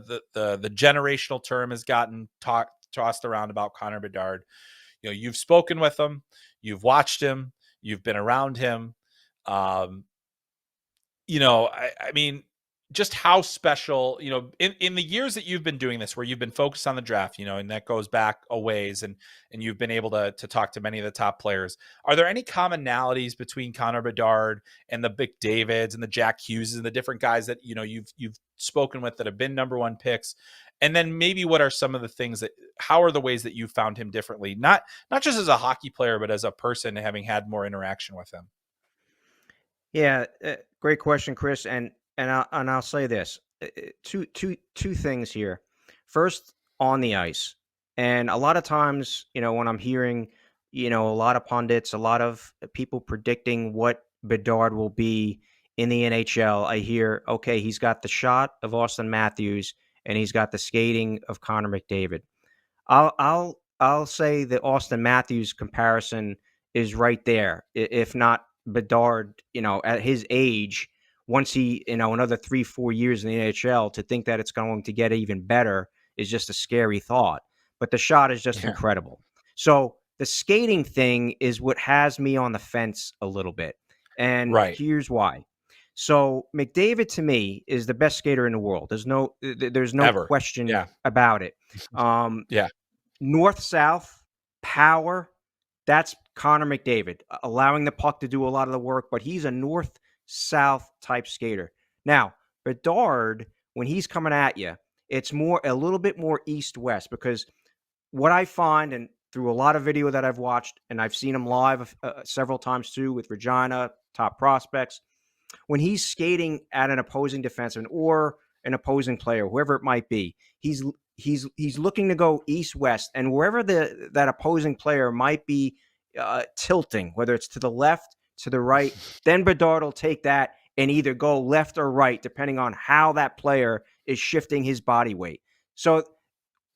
the generational term has gotten tossed around about Connor Bedard. You've spoken with him, you've watched him, you've been around him. I mean, just how special, in the years that you've been doing this, where you've been focused on the draft, and that goes back a ways, and you've been able to talk to many of the top players. Are there any commonalities between Connor Bedard and the McDavids and the Jack Hughes and the different guys that, you've spoken with that have been number one picks? And then maybe what are some of the things how are the ways that you found him differently? Not just as a hockey player, but as a person, having had more interaction with him. Yeah, great question, Chris. And I'll say this: two things here. First, on the ice, and a lot of times, when I'm hearing, a lot of pundits, a lot of people predicting what Bedard will be in the NHL, I hear, okay, he's got the shot of Auston Matthews, and he's got the skating of Connor McDavid. I'll say the Auston Matthews comparison is right there, if not Bedard, at his age, once he, another 3-4 years in the NHL, to think that it's going to get even better is just a scary thought. But the shot is just incredible. So the skating thing is what has me on the fence a little bit. And here's why. So McDavid, to me, is the best skater in the world. There's no question about it. North-south, power, that's Connor McDavid, allowing the puck to do a lot of the work, but he's a north-south type skater. Now, Bedard, when he's coming at you, it's a little bit more east-west, because what I find, and through a lot of video that I've watched, and I've seen him live several times too with Regina, top prospects, when he's skating at an opposing defenseman or an opposing player, whoever it might be, he's looking to go east-west, and wherever that opposing player might be tilting, whether it's to the left, to the right, then Bedard will take that and either go left or right, depending on how that player is shifting his body weight. So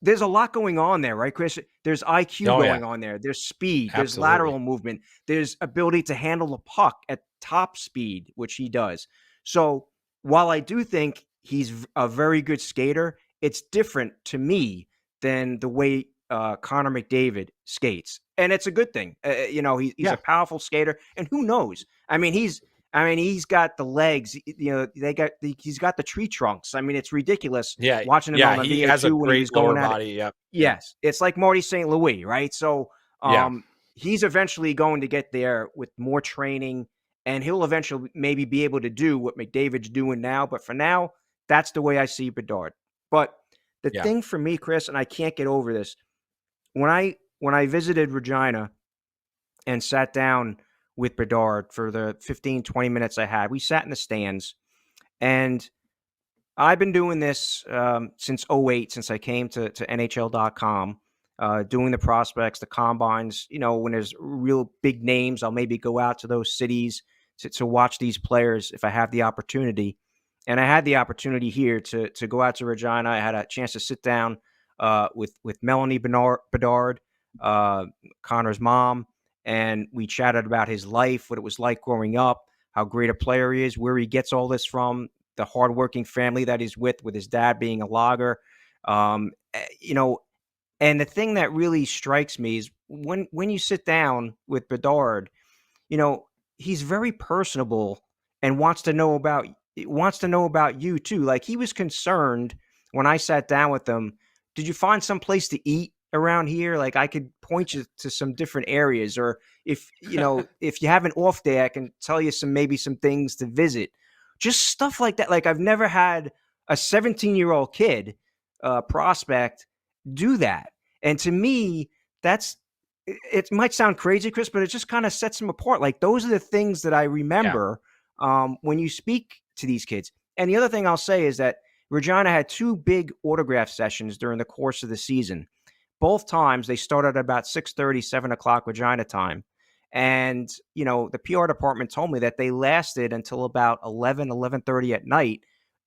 there's a lot going on there, right, Chris? There's IQ going on there. There's speed. Absolutely. There's lateral movement. There's ability to handle the puck at top speed, which he does. So while I do think he's a very good skater, it's different to me than the way Connor McDavid skates, and it's a good thing. He's a powerful skater, and who knows? He's got the legs. He's got the tree trunks. I mean, it's ridiculous. Watching him on the he has a great lower body. Yep. Yes, it's like Marty St. Louis, right? So he's eventually going to get there with more training, and he'll eventually maybe be able to do what McDavid's doing now. But for now, that's the way I see Bedard. But the thing for me, Chris, and I can't get over this, when I visited Regina and sat down with Bedard for the 15, 20 minutes I had, we sat in the stands, and I've been doing this since 2008, since I came to NHL.com, doing the prospects, the combines. When there's real big names, I'll maybe go out to those cities to watch these players if I have the opportunity. And I had the opportunity here to go out to Regina. I had a chance to sit down with Melanie Bedard, Connor's mom, and we chatted about his life, what it was like growing up, how great a player he is, where he gets all this from, the hardworking family that he's with his dad being a logger. And the thing that really strikes me is when you sit down with Bedard, he's very personable and wants to know about you too. Like, he was concerned when I sat down with him, did you find some place to eat around here? Like, I could point you to some different areas, or if you have an off day, I can tell you some things to visit. Just stuff like that. Like, I've never had a 17-year-old kid prospect do that. And to me, it might sound crazy, Chris, but it just kind of sets him apart. Like, those are the things that I remember when you speak to these kids. And the other thing I'll say is that Regina had 2 big autograph sessions during the course of the season. Both times they started at about 6:30, 7 o'clock Regina time. And, the PR department told me that they lasted until about 11:30 at night.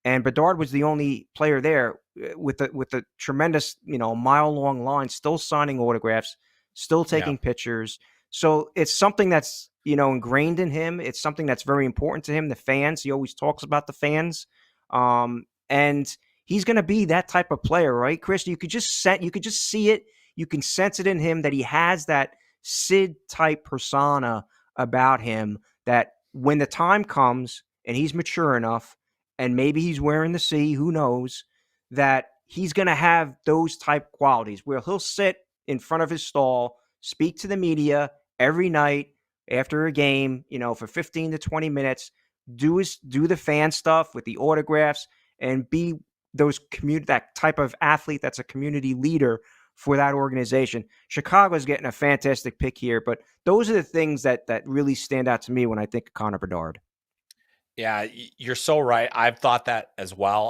And Bedard was the only player there with a tremendous, mile-long line, still signing autographs, still taking pictures. So it's something that's, ingrained in him. It's something that's very important to him, the fans. He always talks about the fans. And he's going to be that type of player, right, Chris? You could just see it. You can sense it in him that he has that Sid type persona about him, that when the time comes and he's mature enough, and maybe he's wearing the C, who knows, that he's going to have those type qualities where he'll sit in front of his stall, speak to the media every night after a game, for 15 to 20 minutes, do the fan stuff with the autographs, and be that type of athlete that's a community leader for that organization. Chicago's getting a fantastic pick here, but those are the things that really stand out to me when I think of Connor Bedard. Yeah, you're so right. I've thought that as well.